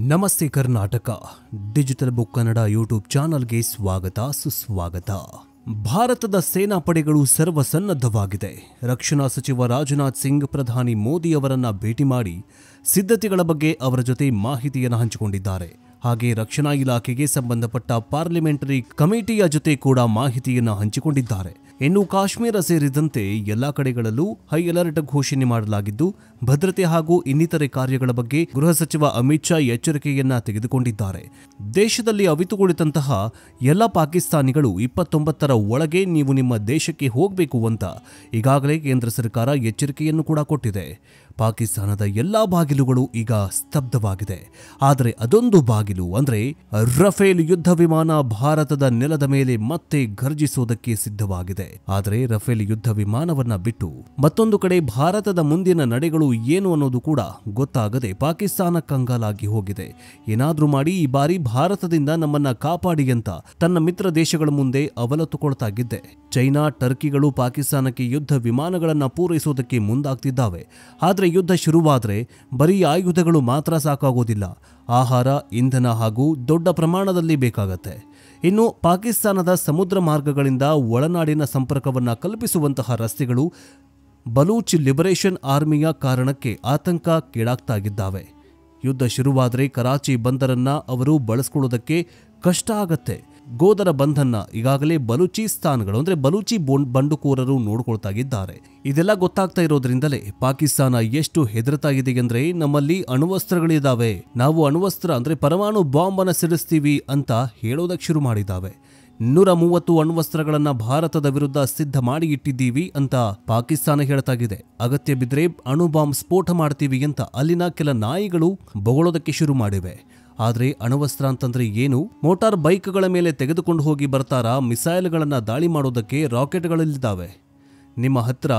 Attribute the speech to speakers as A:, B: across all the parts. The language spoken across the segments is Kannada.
A: ನಮಸ್ತೆ Karnataka digital book Kannada YouTube ಚಾನಲ್ಗೆ ಸ್ವಾಗತ ಸುಸ್ವಾಗತ. ಭಾರತದ ಸೇನಾಪಡೆಗಳು ಸರ್ವಸನ್ನದ್ಧವಾಗಿದೆ. ರಕ್ಷಣಾ ಸಚಿವ ರಾಜನಾಥ್ ಸಿಂಗ್ ಪ್ರಧಾನಿ ಮೋದಿ ಅವರನ್ನ ಭೇಟಿ ಮಾಡಿ ಸಿದ್ಧತೆಗಳ ಬಗ್ಗೆ ಅವರ ಜೊತೆ ಮಾಹಿತಿಯನ್ನು ಹಂಚಿಕೊಂಡಿದ್ದಾರೆ. ಹಾಗೆ ರಕ್ಷಣಾ ಇಲಾಖೆಗೆ ಸಂಬಂಧಪಟ್ಟ ಪಾರ್ಲಿಮೆಂಟರಿ ಕಮಿಟಿಯ ಜೊತೆ ಕೂಡ ಮಾಹಿತಿಯನ್ನು ಹಂಚಿಕೊಂಡಿದ್ದಾರೆ. ಇನ್ನು ಕಾಶ್ಮೀರ ಸೇರಿದಂತೆ ಎಲ್ಲಾ ಕಡೆಗಳಲ್ಲೂ ಹೈ ಅಲರ್ಟ್ ಘೋಷಣೆ ಮಾಡಲಾಗಿದ್ದು, ಭದ್ರತೆ ಹಾಗೂ ಇನ್ನಿತರೆ ಕಾರ್ಯಗಳ ಬಗ್ಗೆ ಗೃಹ ಸಚಿವ ಅಮಿತ್ ಶಾ ಎಚ್ಚರಿಕೆಯನ್ನ ತೆಗೆದುಕೊಂಡಿದ್ದಾರೆ. ದೇಶದಲ್ಲಿ ಅವಿತುಗೊಳಿತಂತಹ ಎಲ್ಲ ಪಾಕಿಸ್ತಾನಿಗಳು 29ರ ಒಳಗೆ ನೀವು ನಿಮ್ಮ ದೇಶಕ್ಕೆ ಹೋಗಬೇಕು ಅಂತ ಈಗಾಗಲೇ ಕೇಂದ್ರ ಸರ್ಕಾರ ಎಚ್ಚರಿಕೆಯನ್ನು ಕೂಡ ಕೊಟ್ಟಿದೆ. ಪಾಕಿಸ್ತಾನದ ಎಲ್ಲಾ ಬಾಗಿಲುಗಳು ಈಗ ಸ್ತಬ್ಧವಾಗಿದೆ. ಆದರೆ ಅದೊಂದು ಬಾಗಿಲು ಅಂದ್ರೆ ರಫೇಲ್ ಯುದ್ಧ ವಿಮಾನ ಭಾರತದ ನೆಲದ ಮೇಲೆ ಮತ್ತೆ ಘರ್ಜಿಸುವುದಕ್ಕೆ ಸಿದ್ಧವಾಗಿದೆ. ಆದರೆ ರಫೇಲ್ ಯುದ್ಧ ವಿಮಾನವನ್ನ ಬಿಟ್ಟು ಮತ್ತೊಂದು ಕಡೆ ಭಾರತದ ಮುಂದಿನ ನಡೆಗಳು ಏನು ಅನ್ನೋದು ಕೂಡ ಗೊತ್ತಾಗದೆ ಪಾಕಿಸ್ತಾನ ಕಂಗಾಲಾಗಿ ಹೋಗಿದೆ. ಏನಾದ್ರೂ ಮಾಡಿ ಈ ಬಾರಿ ಭಾರತದಿಂದ ನಮ್ಮನ್ನ ಕಾಪಾಡಿ ಅಂತ ತನ್ನ ಮಿತ್ರ ದೇಶಗಳ ಮುಂದೆ ಅವಲತ್ತುಕೊಳ್ತಾಗಿದ್ದೆ. ಚೈನಾ, ಟರ್ಕಿಗಳು ಪಾಕಿಸ್ತಾನಕ್ಕೆ ಯುದ್ಧ ವಿಮಾನಗಳನ್ನ ಪೂರೈಸುವುದಕ್ಕೆ ಮುಂದಾಗ್ತಿದ್ದಾವೆ. ಆದ್ರೆ ಯುದ್ಧ ಶುರುವಾದ್ರೆ ಬರೀ ಆಯುಧಗಳು ಮಾತ್ರ ಸಾಕಾಗೋದಿಲ್ಲ. ಆಹಾರ, ಇಂಧನ ಹಾಗೂ ದೊಡ್ಡ ಪ್ರಮಾಣದಲ್ಲಿ ಬೇಕಾಗತ್ತೆ. ಇನ್ನು ಪಾಕಿಸ್ತಾನದ ಸಮುದ್ರ ಮಾರ್ಗಗಳಿಂದ ಒಳನಾಡಿನ ಸಂಪರ್ಕವನ್ನು ಕಲ್ಪಿಸುವಂತಹ ರಸ್ತೆಗಳು ಬಲೂಚ್ ಲಿಬರೇಷನ್ ಆರ್ಮಿಯ ಕಾರಣಕ್ಕೆ ಆತಂಕಕ್ಕೀಡಾಗ್ತಾಗಿದ್ದಾವೆ. ಯುದ್ಧ ಶುರುವಾದರೆ ಕರಾಚಿ ಬಂದರನ್ನ ಅವರು ಬಳಸ್ಕೊಳ್ಳೋದಕ್ಕೆ ಕಷ್ಟ ಆಗತ್ತೆ. ಗೋದರ ಬಂಧನ್ನ ಈಗಾಗಲೇ ಬಲೂಚಿಸ್ತಾನ್ಗಳು ಅಂದ್ರೆ ಬಲೂಚಿ ಬಂಡುಕೋರರು ನೋಡ್ಕೊಳ್ತಾಗಿದ್ದಾರೆ. ಇದೆಲ್ಲ ಗೊತ್ತಾಗ್ತಾ ಇರೋದ್ರಿಂದಲೇ ಪಾಕಿಸ್ತಾನ ಎಷ್ಟು ಹೆದರ್ತಾ ಇದೆ ಅಂದ್ರೆ ನಮ್ಮಲ್ಲಿ ಅಣ್ವಸ್ತ್ರಗಳಿದಾವೆ, ನಾವು ಅಣ್ವಸ್ತ್ರ ಅಂದ್ರೆ ಪರಮಾಣು ಬಾಂಬ್ ಅನ್ನ ಸಿಡಿಸ್ತೀವಿ ಅಂತ ಹೇಳೋದಕ್ಕೆ ಶುರು ಮಾಡಿದ್ದಾವೆ. 130 ಅಣ್ವಸ್ತ್ರಗಳನ್ನ ಭಾರತದ ವಿರುದ್ಧ ಸಿದ್ಧ ಮಾಡಿ ಇಟ್ಟಿದ್ದೀವಿ ಅಂತ ಪಾಕಿಸ್ತಾನ ಹೇಳ್ತಾಗಿದೆ. ಅಗತ್ಯ ಬಿದ್ರೆ ಅಣು ಬಾಂಬ್ ಸ್ಫೋಟ ಮಾಡ್ತೀವಿ ಅಂತ ಅಲ್ಲಿನ ಕೆಲ ನಾಯಿಗಳು ಬೊಗಳೋದಕ್ಕೆ ಶುರು ಮಾಡಿವೆ. ಆದ್ರೆ ಅಣ್ವಸ್ತ್ರ ಅಂತಂದ್ರೆ ಏನು? ಮೋಟಾರ್ ಬೈಕ್ಗಳ ಮೇಲೆ ತೆಗೆದುಕೊಂಡು ಹೋಗಿ ಬರ್ತಾರಾ? ಮಿಸೈಲ್ಗಳನ್ನ ದಾಳಿ ಮಾಡೋದಕ್ಕೆ ರಾಕೆಟ್ಗಳಿದ್ದಾವೆ. ನಿಮ್ಮ ಹತ್ರ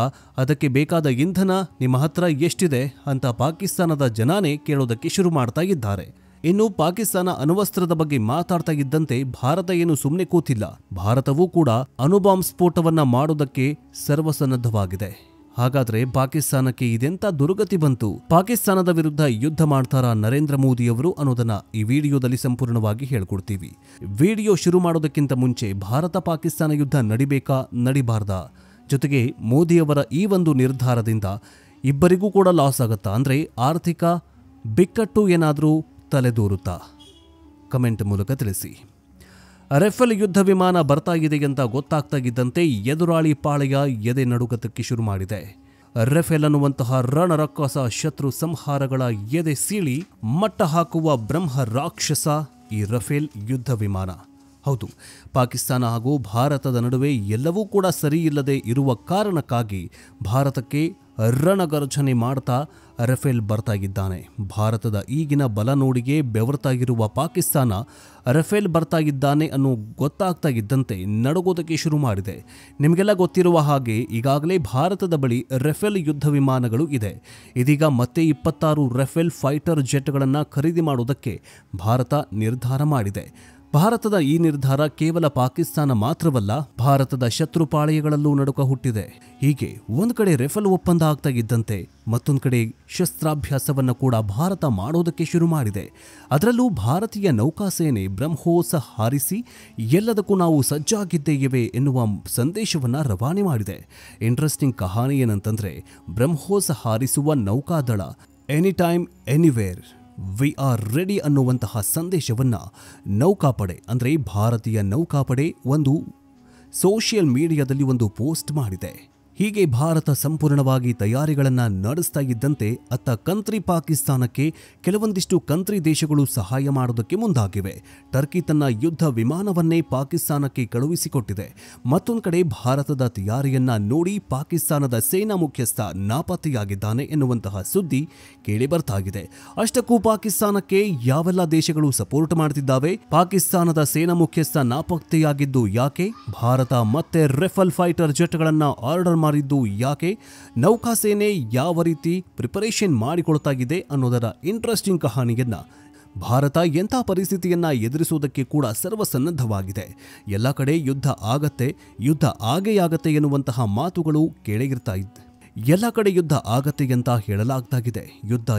A: ಅದಕ್ಕೆ ಬೇಕಾದ ಇಂಧನ ನಿಮ್ಮ ಹತ್ರ ಎಷ್ಟಿದೆ ಅಂತ ಪಾಕಿಸ್ತಾನದ ಜನಾನೇ ಕೇಳೋದಕ್ಕೆ ಶುರು ಮಾಡ್ತಾ ಇದ್ದಾರೆ. ಇನ್ನು ಪಾಕಿಸ್ತಾನ ಅಣ್ವಸ್ತ್ರದ ಬಗ್ಗೆ ಮಾತಾಡ್ತಾ ಇದ್ದಂತೆ ಭಾರತ ಏನು ಸುಮ್ಮನೆ ಕೂತಿಲ್ಲ. ಭಾರತವೂ ಕೂಡ ಅಣುಬಾಂಬ್ ಸ್ಫೋಟವನ್ನ ಮಾಡೋದಕ್ಕೆ ಸರ್ವಸನ್ನದ್ಧವಾಗಿದೆ. ಹಾಗಾದ್ರೆ ಪಾಕಿಸ್ತಾನಕ್ಕೆ ಇದೆಂತ ದುರ್ಗತಿ ಬಂತು? ಪಾಕಿಸ್ತಾನದ ವಿರುದ್ಧ ಯುದ್ಧ ಮಾಡ್ತಾರಾ ನರೇಂದ್ರ ಮೋದಿ ಅವರು ಅನ್ನೋದನ್ನ ಈ ವಿಡಿಯೋದಲ್ಲಿ ಸಂಪೂರ್ಣವಾಗಿ ಹೇಳ್ಕೊಡ್ತೀವಿ. ವಿಡಿಯೋ ಶುರು ಮಾಡೋದಕ್ಕಿಂತ ಮುಂಚೆ ಭಾರತ ಪಾಕಿಸ್ತಾನ ಯುದ್ಧ ನಡಿಬೇಕಾ ನಡಿಬಾರ್ದಾ, ಜೊತೆಗೆ ಮೋದಿಯವರ ಈ ಒಂದು ನಿರ್ಧಾರದಿಂದ ಇಬ್ಬರಿಗೂ ಕೂಡ ಲಾಸ್ ಆಗತ್ತಾ, ಅಂದ್ರೆ ಆರ್ಥಿಕ ಬಿಕ್ಕಟ್ಟು ಏನಾದರೂ ತಲೆದೂರುತ್ತಾ? ಕಮೆಂಟ್ ಮೂಲಕ ತಿಳಿಸಿ. ರಫೇಲ್ ಯುದ್ಧ ವಿಮಾನ ಬರ್ತಾ ಇದೆ ಅಂತ ಗೊತ್ತಾಗ್ತಾಗಿದ್ದಂತೆ ಎದುರಾಳಿ ಪಾಳೆಯ ಎದೆ ನಡುಗತಕ್ಕೆ ಶುರು ಮಾಡಿದೆ. ರಫೇಲ್ ಅನ್ನುವಂತಹ ರಣರಕ್ಕಸ ಶತ್ರು ಸಂಹಾರಗಳ ಎದೆ ಸೀಳಿ ಮಟ್ಟ ಹಾಕುವ ಬ್ರಹ್ಮ ರಾಕ್ಷಸ ಈ ರಫೇಲ್ ಯುದ್ಧ ವಿಮಾನ. ಹೌದು, ಪಾಕಿಸ್ತಾನ ಹಾಗೂ ಭಾರತದ ನಡುವೆ ಎಲ್ಲವೂ ಕೂಡ ಸರಿಯಿಲ್ಲದೆ ಇರುವ ಕಾರಣಕ್ಕಾಗಿ ಭಾರತಕ್ಕೆ ರಣಗರ್ಜನೆ ಮಾಡ್ತಾ ರಫೇಲ್ ಬರ್ತಾ ಇದ್ದಾನೆ. ಭಾರತದ ಈಗಿನ ಬಲ ನೋಡಿಗೆ ಬೆವರ್ತಾಗಿರುವ ಪಾಕಿಸ್ತಾನ ರಫೇಲ್ ಬರ್ತಾ ಇದ್ದಾನೆ ಅನ್ನೋ ಗೊತ್ತಾಗ್ತಾ ಇದ್ದಂತೆ ನಡುಗೋದಕ್ಕೆ ಶುರು ಮಾಡಿದೆ. ನಿಮಗೆಲ್ಲ ಗೊತ್ತಿರುವ ಹಾಗೆ ಈಗಾಗಲೇ ಭಾರತದ ಬಳಿ ರಫೇಲ್ ಯುದ್ಧ ವಿಮಾನಗಳು ಇದೆ. ಇದೀಗ ಮತ್ತೆ 26 ರಫೇಲ್ ಫೈಟರ್ ಜೆಟ್ಗಳನ್ನು ಖರೀದಿ ಮಾಡುವುದಕ್ಕೆ ಭಾರತ ನಿರ್ಧಾರ ಮಾಡಿದೆ. ಭಾರತದ ಈ ನಿರ್ಧಾರ ಕೇವಲ ಪಾಕಿಸ್ತಾನ ಮಾತ್ರವಲ್ಲ, ಭಾರತದ ಶತ್ರು ಪಾಳೆಯಗಳಲ್ಲೂ ನಡುಕ ಹುಟ್ಟಿದೆ. ಹೀಗೆ ಒಂದು ಕಡೆ ರಫೇಲ್ ಒಪ್ಪಂದ ಆಗ್ತಾ ಇದ್ದಂತೆ ಮತ್ತೊಂದು ಕಡೆ ಶಸ್ತ್ರಾಭ್ಯಾಸವನ್ನು ಕೂಡ ಭಾರತ ಮಾಡೋದಕ್ಕೆ ಶುರು ಮಾಡಿದೆ. ಅದರಲ್ಲೂ ಭಾರತೀಯ ನೌಕಾಸೇನೆ ಬ್ರಹ್ಮೋಸ್ ಹಾರಿಸಿ ಎಲ್ಲದಕ್ಕೂ ನಾವು ಸಜ್ಜಾಗಿದ್ದೇವೆ ಎನ್ನುವ ಸಂದೇಶವನ್ನು ರವಾನೆ ಮಾಡಿದೆ. ಇಂಟ್ರೆಸ್ಟಿಂಗ್ ಕಹಾನಿ ಏನಂತಂದ್ರೆ, ಬ್ರಹ್ಮೋಸ್ ಹಾರಿಸುವ ನೌಕಾದಳ any time anywhere we are ready ಅನ್ನುವಂತಹ ಸಂದೇಶವನ್ನ ನೌಕಾಪಡೆ ಅಂದ್ರೆ ಭಾರತೀಯ ನೌಕಾಪಡೆ ಒಂದು ಸೋಷಿಯಲ್ ಮೀಡಿಯಾದಲ್ಲಿ ಒಂದು ಪೋಸ್ಟ್ ಮಾಡಿದೆ. ಹೀಗೆ ಭಾರತ ಸಂಪೂರ್ಣವಾಗಿ ತಯಾರಿಗಳನ್ನು ನಡೆಸ್ತಾ ಇದ್ದಂತೆ ಅತ್ತ ಕಂತ್ರಿ ಪಾಕಿಸ್ತಾನಕ್ಕೆ ಕೆಲವೊಂದಿಷ್ಟು ಕಂತ್ರಿ ದೇಶಗಳು ಸಹಾಯ ಮಾಡೋದಕ್ಕೆ ಮುಂದಾಗಿವೆ. ಟರ್ಕಿ ತನ್ನ ಯುದ್ಧ ವಿಮಾನವನ್ನೇ ಪಾಕಿಸ್ತಾನಕ್ಕೆ ಕಳುಹಿಸಿಕೊಟ್ಟಿದೆ. ಮತ್ತೊಂದು ಕಡೆ ಭಾರತದ ತಯಾರಿಯನ್ನ ನೋಡಿ ಪಾಕಿಸ್ತಾನದ ಸೇನಾ ಮುಖ್ಯಸ್ಥ ನಾಪತ್ತೆಯಾಗಿದ್ದಾನೆ ಎನ್ನುವಂತಹ ಸುದ್ದಿ ಕೇಳಿ ಬರ್ತಾಗಿದೆ. ಅಷ್ಟಕ್ಕೂ ಪಾಕಿಸ್ತಾನಕ್ಕೆ ಯಾವೆಲ್ಲ ದೇಶಗಳು ಸಪೋರ್ಟ್ ಮಾಡ್ತಿದ್ದಾವೆ? ಪಾಕಿಸ್ತಾನದ ಸೇನಾ ಮುಖ್ಯಸ್ಥ ನಾಪತ್ತೆಯಾಗಿದ್ದು ಯಾಕೆ? ಭಾರತ ಮತ್ತೆ ರಫೇಲ್ ಫೈಟರ್ ಜೆಟ್ಗಳನ್ನ ಆರ್ಡರ್ ಮಾಡಿದ್ದು ಯಾಕೆ? ನೌಕಾಸೇನೆ ಯಾವ ರೀತಿ ಪ್ರಿಪರೇಷನ್ ಮಾಡಿಕೊಳ್ತಾ ಇದೆ ಅನ್ನೋದರ ಇಂಟ್ರೆಸ್ಟಿಂಗ್ ಕಹಾನಿಯನ್ನ ಭಾರತ ಎಂಥ ಪರಿಸ್ಥಿತಿಯನ್ನ ಎದುರಿಸುವುದಕ್ಕೆ ಕೂಡ ಸರ್ವಸನ್ನದ್ಧವಾಗಿದೆ. ಎಲ್ಲ ಕಡೆ ಯುದ್ಧ ಆಗತ್ತೆ, ಯುದ್ಧ ಆಗೇ ಆಗತ್ತೆ ಎನ್ನುವಂತಹ ಮಾತುಗಳು ಕೇಳಿರ್ತಾ ಇದ್ದೆ. ಎಲ್ಲ ಕಡೆ ಯುದ್ಧ ಆಗತ್ತೆ ಅಂತ ಹೇಳಲಾಗ್ತಾಗಿದೆ. ಯುದ್ಧ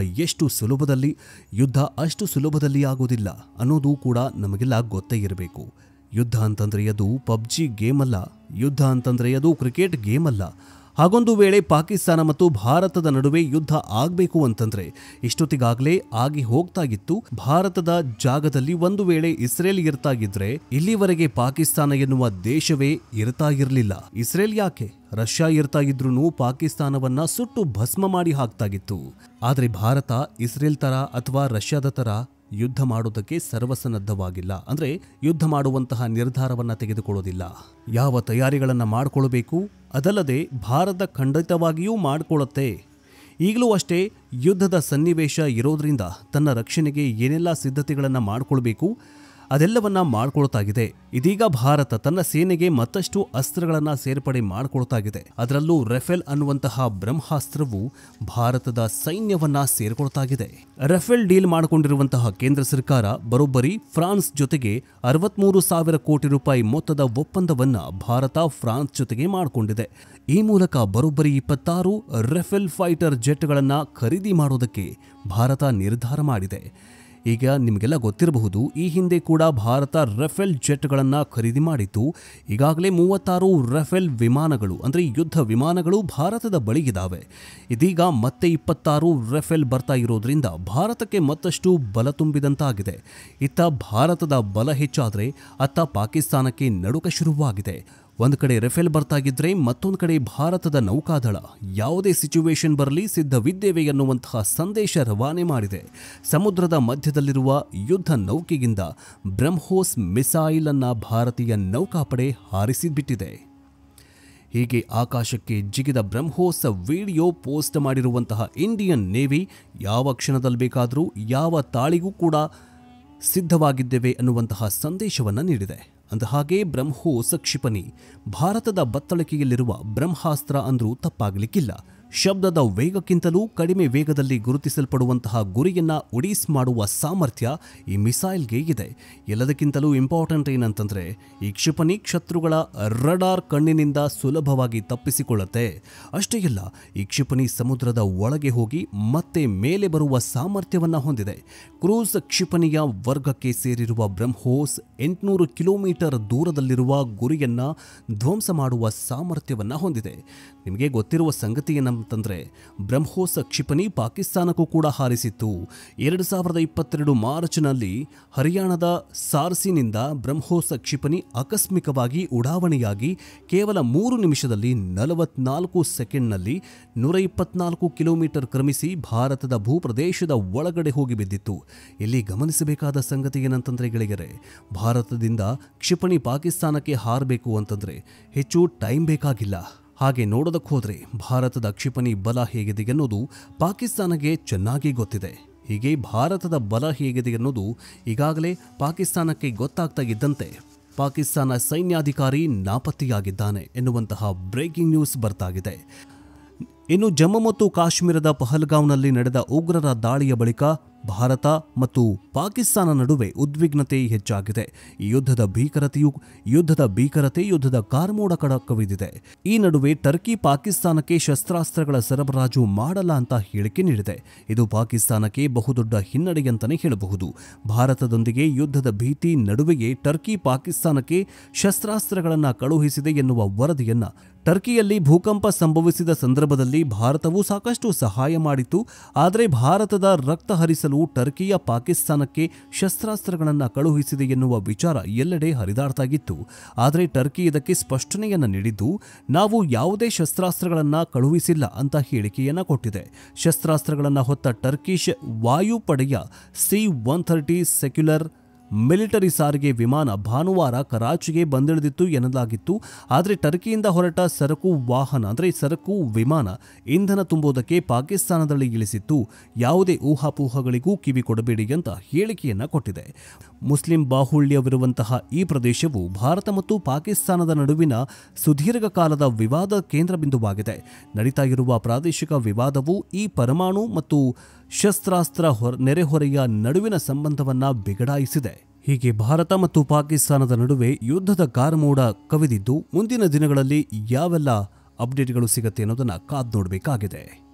A: ಅಷ್ಟು ಸುಲಭದಲ್ಲಿ ಆಗೋದಿಲ್ಲ ಅನ್ನೋದು ಕೂಡ ನಮಗೆಲ್ಲ ಗೊತ್ತೇ ಇರಬೇಕು. ಯುದ್ಧ ಅಂತಂದ್ರೆ ಅದು ಪಬ್ಜಿ ಗೇಮ್ ಅಲ್ಲ, ಯುದ್ಧ ಅಂತಂದ್ರೆ ಅದು ಕ್ರಿಕೆಟ್ ಗೇಮ್ ಅಲ್ಲ. ಹಾಗೊಂದು ವೇಳೆ ಪಾಕಿಸ್ತಾನ ಮತ್ತು ಭಾರತದ ನಡುವೆ ಯುದ್ಧ ಆಗಬೇಕು ಅಂತಂದ್ರೆ ಇಷ್ಟೊತ್ತಿಗಾಗಲೇ ಆಗಿ ಹೋಗ್ತಾ ಇತ್ತು. ಭಾರತದ ಜಾಗದಲ್ಲಿ ಒಂದು ವೇಳೆ ಇಸ್ರೇಲ್ ಇರ್ತಾ ಇದ್ರೆ ಇಲ್ಲಿವರೆಗೆ ಪಾಕಿಸ್ತಾನ ಎನ್ನುವ ದೇಶವೇ ಇರ್ತಾ ಇರಲಿಲ್ಲ. ಇಸ್ರೇಲ್ ಯಾಕೆ, ರಷ್ಯಾ ಇರ್ತಾ ಇದ್ರೂ ಪಾಕಿಸ್ತಾನವನ್ನ ಸುಟ್ಟು ಭಸ್ಮ ಮಾಡಿ ಹಾಕ್ತಾಗಿತ್ತು. ಆದ್ರೆ ಭಾರತ ಇಸ್ರೇಲ್ ತರ ಅಥವಾ ರಷ್ಯಾದ ತರ ಯುದ್ಧ ಮಾಡೋದಕ್ಕೆ ಸರ್ವಸನ್ನದ್ಧವಾಗಿಲ್ಲ. ಅಂದ್ರೆ ಯುದ್ಧ ಮಾಡುವಂತಹ ನಿರ್ಧಾರವನ್ನ ತೆಗೆದುಕೊಳ್ಳೋದಿಲ್ಲ. ಯಾವ ತಯಾರಿಗಳನ್ನ ಮಾಡಿಕೊಳ್ಳಬೇಕು ಅದಲ್ಲದೆ ಭಾರತ ಖಂಡಿತವಾಗಿಯೂ ಮಾಡಿಕೊಳ್ಳುತ್ತೆ. ಈಗಲೂ ಅಷ್ಟೇ ಯುದ್ಧದ ಸನ್ನಿವೇಶ ಇರೋದ್ರಿಂದ ತನ್ನ ರಕ್ಷಣೆಗೆ ಏನೆಲ್ಲ ಸಿದ್ಧತೆಗಳನ್ನು ಮಾಡಿಕೊಳ್ಬೇಕು ಅದೆಲ್ಲವನ್ನ ಮಾಡ್ಕೊಳ್ತಾಗಿದೆ. ಇದೀಗ ಭಾರತ ತನ್ನ ಸೇನೆಗೆ ಮತ್ತಷ್ಟು ಅಸ್ತ್ರಗಳನ್ನು ಸೇರ್ಪಡೆ ಮಾಡಿಕೊಳ್ತಾಗಿದೆ. ಅದರಲ್ಲೂ ರಫೇಲ್ ಅನ್ನುವಂತಹ ಬ್ರಹ್ಮಾಸ್ತ್ರವು ಭಾರತದ ಸೈನ್ಯವನ್ನ ಸೇರ್ಕೊಳ್ತಾಗಿದೆ. ರಫೇಲ್ ಡೀಲ್ ಮಾಡಿಕೊಂಡಿರುವಂತಹ ಕೇಂದ್ರ ಸರ್ಕಾರ ಬರೋಬ್ಬರಿ ಫ್ರಾನ್ಸ್ ಜೊತೆಗೆ 63,000 ಕೋಟಿ ರೂಪಾಯಿ ಮೊತ್ತದ ಒಪ್ಪಂದವನ್ನ ಭಾರತ ಫ್ರಾನ್ಸ್ ಜೊತೆಗೆ ಮಾಡಿಕೊಂಡಿದೆ. ಈ ಮೂಲಕ ಬರೋಬ್ಬರಿ 26 ರಫೇಲ್ ಫೈಟರ್ ಜೆಟ್ಗಳನ್ನು ಖರೀದಿ ಮಾಡೋದಕ್ಕೆ ಭಾರತ ನಿರ್ಧಾರ ಮಾಡಿದೆ. ಈಗ ನಿಮಗೆಲ್ಲ ಗೊತ್ತಿರಬಹುದು, ಈ ಹಿಂದೆ ಕೂಡ ಭಾರತ ರಫೇಲ್ ಜೆಟ್ಗಳನ್ನು ಖರೀದಿ ಮಾಡಿತ್ತು. ಈಗಾಗಲೇ 36 ರಫೇಲ್ ವಿಮಾನಗಳು ಅಂದರೆ ಯುದ್ಧ ವಿಮಾನಗಳು ಭಾರತದ ಬಳಿಗಿದ್ದಾವೆ. ಇದೀಗ ಮತ್ತೆ 26 ರಫೇಲ್ ಬರ್ತಾ ಇರೋದ್ರಿಂದ ಭಾರತಕ್ಕೆ ಮತ್ತಷ್ಟು ಬಲ ತುಂಬಿದಂತಾಗಿದೆ. ಇತ್ತ ಭಾರತದ ಬಲ ಹೆಚ್ಚಾದರೆ ಅತ್ತ ಪಾಕಿಸ್ತಾನಕ್ಕೆ ನಡುಕ ಶುರುವಾಗಿದೆ. ಒಂದು ಕಡೆ ರಫೇಲ್ ಬರ್ತಾಗಿದ್ರೆ ಮತ್ತೊಂದು ಕಡೆ ಭಾರತದ ನೌಕಾದಳ ಯಾವುದೇ ಸಿಚುವೇಶನ್ ಬರಲಿ ಸಿದ್ಧವಿದ್ದೇವೆ ಎನ್ನುವಂತಹ ಸಂದೇಶ ರವಾನೆ ಮಾಡಿದೆ. ಸಮುದ್ರದ ಮಧ್ಯದಲ್ಲಿರುವ ಯುದ್ಧ ನೌಕೆಗಿಂದ ಬ್ರಹ್ಮೋಸ್ ಮಿಸೈಲ್ ಅನ್ನ ಭಾರತೀಯ ನೌಕಾಪಡೆ ಹಾರಿಸಿಬಿಟ್ಟಿದೆ. ಹೀಗೆ ಆಕಾಶಕ್ಕೆ ಜಿಗಿದ ಬ್ರಹ್ಮೋಸ್ ವಿಡಿಯೋ ಪೋಸ್ಟ್ ಮಾಡಿರುವಂತಹ ಇಂಡಿಯನ್ ನೇವಿ ಯಾವ ಕ್ಷಣದಲ್ಲಿ ಬೇಕಾದರೂ ಯಾವ ತಾಳಿಗೂ ಕೂಡ ಸಿದ್ಧವಾಗಿದ್ದೇವೆ ಅನ್ನುವಂತಹ ಸಂದೇಶವನ್ನು ನೀಡಿದೆ. ಅಂದಹಾಗೆ ಬ್ರಹ್ಮೋಸ್ ಕ್ಷಿಪಣಿ ಭಾರತದ ಬತ್ತಳಿಕೆಯಲ್ಲಿರುವ ಬ್ರಹ್ಮಾಸ್ತ್ರ ಅಂದ್ರೂ ತಪ್ಪಾಗಲಿಕ್ಕಿಲ್ಲ. ಶಬ್ದದ ವೇಗಕ್ಕಿಂತಲೂ ಕಡಿಮೆ ವೇಗದಲ್ಲಿ ಗುರುತಿಸಲ್ಪಡುವಂತಹ ಗುರಿಯನ್ನ ಉಡೀಸ್ ಮಾಡುವ ಸಾಮರ್ಥ್ಯ ಈ ಮಿಸೈಲ್ಗೆ ಇದೆ. ಎಲ್ಲದಕ್ಕಿಂತಲೂ ಇಂಪಾರ್ಟೆಂಟ್ ಏನಂತಂದ್ರೆ ಈ ಕ್ಷಿಪಣಿ ಶತ್ರುಗಳ ರಡಾರ್ ಕಣ್ಣಿನಿಂದ ಸುಲಭವಾಗಿ ತಪ್ಪಿಸಿಕೊಳ್ಳುತ್ತೆ. ಅಷ್ಟೇ ಅಲ್ಲ, ಈ ಕ್ಷಿಪಣಿ ಸಮುದ್ರದ ಒಳಗೆ ಹೋಗಿ ಮತ್ತೆ ಮೇಲೆ ಬರುವ ಸಾಮರ್ಥ್ಯವನ್ನ ಹೊಂದಿದೆ. ಕ್ರೂಸ್ ಕ್ಷಿಪಣಿಯ ವರ್ಗಕ್ಕೆ ಸೇರಿರುವ ಬ್ರಹ್ಮೋಸ್ 800 ಕಿಲೋಮೀಟರ್ ದೂರದಲ್ಲಿರುವ ಗುರಿಯನ್ನ ಧ್ವಂಸ ಮಾಡುವ ಸಾಮರ್ಥ್ಯವನ್ನ ಹೊಂದಿದೆ. ನಿಮಗೆ ಗೊತ್ತಿರುವ ಸಂಗತಿ ಏನಂತಂದ್ರೆ ಬ್ರಹ್ಮೋಸ್ ಕ್ಷಿಪಣಿ ಪಾಕಿಸ್ತಾನಕ್ಕೂ ಕೂಡ ಹಾರಿಸಿತ್ತು. 2022 ಮಾರ್ಚ್ನಲ್ಲಿ ಹರಿಯಾಣದ ಸಾರ್ಸಿನಿಂದ ಬ್ರಹ್ಮೋಸ್ ಕ್ಷಿಪಣಿ ಆಕಸ್ಮಿಕವಾಗಿ ಉಡಾವಣೆಯಾಗಿ ಕೇವಲ 3 ನಿಮಿಷದಲ್ಲಿ 44 ಸೆಕೆಂಡ್ನಲ್ಲಿ 124 ಕಿಲೋಮೀಟರ್ ಕ್ರಮಿಸಿ ಭಾರತದ ಭೂಪ್ರದೇಶದ ಒಳಗಡೆ ಹೋಗಿ ಬಿದ್ದಿತ್ತು. ಇಲ್ಲಿ ಗಮನಿಸಬೇಕಾದ ಸಂಗತಿ ಏನಂತಂದ್ರೆ ಗೆಳೆಯರೆ, ಭಾರತದಿಂದ ಕ್ಷಿಪಣಿ ಪಾಕಿಸ್ತಾನಕ್ಕೆ ಹಾರಬೇಕು ಅಂತಂದ್ರೆ ಹೆಚ್ಚು ಟೈಮ್ ಬೇಕಾಗಿಲ್ಲ. ಹಾಗೆ ನೋಡೋದಕ್ಕೆ ಹೋದ್ರೆ ಭಾರತದ ಕ್ಷಿಪಣಿ ಬಲ ಹೇಗಿದೆ ಅನ್ನೋದು ಪಾಕಿಸ್ತಾನಕ್ಕೆ ಚೆನ್ನಾಗಿ ಗೊತ್ತಿದೆ. ಹೀಗೆ ಭಾರತದ ಬಲ ಹೇಗಿದೆ ಅನ್ನೋದು ಈಗಾಗಲೇ ಪಾಕಿಸ್ತಾನಕ್ಕೆ ಗೊತ್ತಾಗ್ತಾ ಇದ್ದಂತೆ ಪಾಕಿಸ್ತಾನ ಸೈನ್ಯಾಧಿಕಾರಿ ನಾಪತ್ತೆಯಾಗಿದ್ದಾನೆ ಎನ್ನುವಂತಹ ಬ್ರೇಕಿಂಗ್ ನ್ಯೂಸ್ ಬರ್ತಾಗಿದೆ. ಇನ್ನು ಜಮ್ಮು ಮತ್ತು ಕಾಶ್ಮೀರದ ಪಹಲ್ಗಾಂವ್ನಲ್ಲಿ ನಡೆದ ಉಗ್ರರ ದಾಳಿಯ ಬಳಿಕ ಭಾರತ ಮತ್ತು ಪಾಕಿಸ್ತಾನ ನಡುವೆ ಉದ್ವಿಗ್ನತೆ ಹೆಚ್ಚಾಗಿದೆ. ಈ ಯುದ್ಧದ ಭೀಕರತೆ ಯುದ್ಧದ ಕಾರ್ಮೋಡ ಕವಿದಿದೆ. ಈ ನಡುವೆ ಟರ್ಕಿ ಪಾಕಿಸ್ತಾನಕ್ಕೆ ಶಸ್ತ್ರಾಸ್ತ್ರಗಳ ಸರಬರಾಜು ಮಾಡಲ್ಲ ಅಂತ ಹೇಳಿಕೆ ನೀಡಿದೆ. ಇದು ಪಾಕಿಸ್ತಾನಕ್ಕೆ ಬಹುದೊಡ್ಡ ಹಿನ್ನಡೆಯಂತಾನೆ ಹೇಳಬಹುದು. ಭಾರತದೊಂದಿಗೆ ಯುದ್ಧದ ಭೀತಿ ನಡುವೆಯೇ ಟರ್ಕಿ ಪಾಕಿಸ್ತಾನಕ್ಕೆ ಶಸ್ತ್ರಾಸ್ತ್ರಗಳನ್ನು ಕಳುಹಿಸಿದೆ ಎನ್ನುವ ವರದಿಯನ್ನ ಟರ್ಕಿಯಲ್ಲಿ ಭೂಕಂಪ ಸಂಭವಿಸಿದ ಸಂದರ್ಭದಲ್ಲಿ ಭಾರತವು ಸಾಕಷ್ಟು ಸಹಾಯ ಮಾಡಿತ್ತು. ಆದರೆ ಭಾರತದ ರಕ್ತ ಹರಿಸಲು ಟರ್ಕಿಯ ಪಾಕಿಸ್ತಾನಕ್ಕೆ ಶಸ್ತ್ರಾಸ್ತ್ರಗಳನ್ನು ಕಳುಹಿಸಿದೆ ಎನ್ನುವ ವಿಚಾರ ಎಲ್ಲೆಡೆ ಹರಿದಾಡ್ತಾಗಿತ್ತು. ಆದರೆ ಟರ್ಕಿ ಇದಕ್ಕೆ ಸ್ಪಷ್ಟನೆಯನ್ನು ನೀಡಿದ್ದು ನಾವು ಯಾವುದೇ ಶಸ್ತ್ರಾಸ್ತ್ರಗಳನ್ನು ಕಳುಹಿಸಿಲ್ಲ ಅಂತ ಹೇಳಿಕೆಯನ್ನು ಕೊಟ್ಟಿದೆ. ಶಸ್ತ್ರಾಸ್ತ್ರಗಳನ್ನು ಹೊತ್ತ ಟರ್ಕಿಶ್ ವಾಯುಪಡೆಯ C-130 ಸೆಕ್ಯುಲರ್ ಮಿಲಿಟರಿ ಸಾರಿಗೆ ವಿಮಾನ ಭಾನುವಾರ ಕರಾಚಿಗೆ ಬಂದಿಳಿದಿತ್ತು ಎನ್ನಲಾಗಿತ್ತು. ಆದರೆ ಟರ್ಕಿಯಿಂದ ಹೊರಟ ಸರಕು ವಾಹನ ಅಂದರೆ ಸರಕು ವಿಮಾನ ಇಂಧನ ತುಂಬುವುದಕ್ಕೆ ಪಾಕಿಸ್ತಾನದಲ್ಲಿ ಇಳಿಸಿತ್ತು. ಯಾವುದೇ ಊಹಾಪೋಹಗಳಿಗೂ ಕಿವಿ ಕೊಡಬೇಡಿ ಅಂತ ಹೇಳಿಕೆಯನ್ನು ಕೊಟ್ಟಿದೆ. ಮುಸ್ಲಿಂ ಬಾಹುಳ್ಯವಿರುವಂತಹ ಈ ಪ್ರದೇಶವು ಭಾರತ ಮತ್ತು ಪಾಕಿಸ್ತಾನದ ನಡುವಿನ ಸುದೀರ್ಘ ಕಾಲದ ವಿವಾದ ಕೇಂದ್ರ ಬಿಂದುವಾಗಿದೆ. ನಡೀತಾ ಇರುವ ಪ್ರಾದೇಶಿಕ ವಿವಾದವು ಈ ಪರಮಾಣು ಮತ್ತು ಶಸ್ತ್ರಾಸ್ತ್ರ ನೆರೆಹೊರೆಯ ನಡುವಿನ ಸಂಬಂಧವನ್ನ ಬಿಗಡಾಯಿಸಿದೆ. ಹೀಗೆ ಭಾರತ ಮತ್ತು ಪಾಕಿಸ್ತಾನದ ನಡುವೆ ಯುದ್ಧದ ಕಾರ್ಮೋಡ ಕವಿದಿದ್ದು ಮುಂದಿನ ದಿನಗಳಲ್ಲಿ ಯಾವೆಲ್ಲ ಅಪ್ಡೇಟ್ಗಳು ಸಿಗುತ್ತೆ ಅನ್ನೋದನ್ನ ಕಾದ್ ನೋಡಬೇಕಾಗಿದೆ.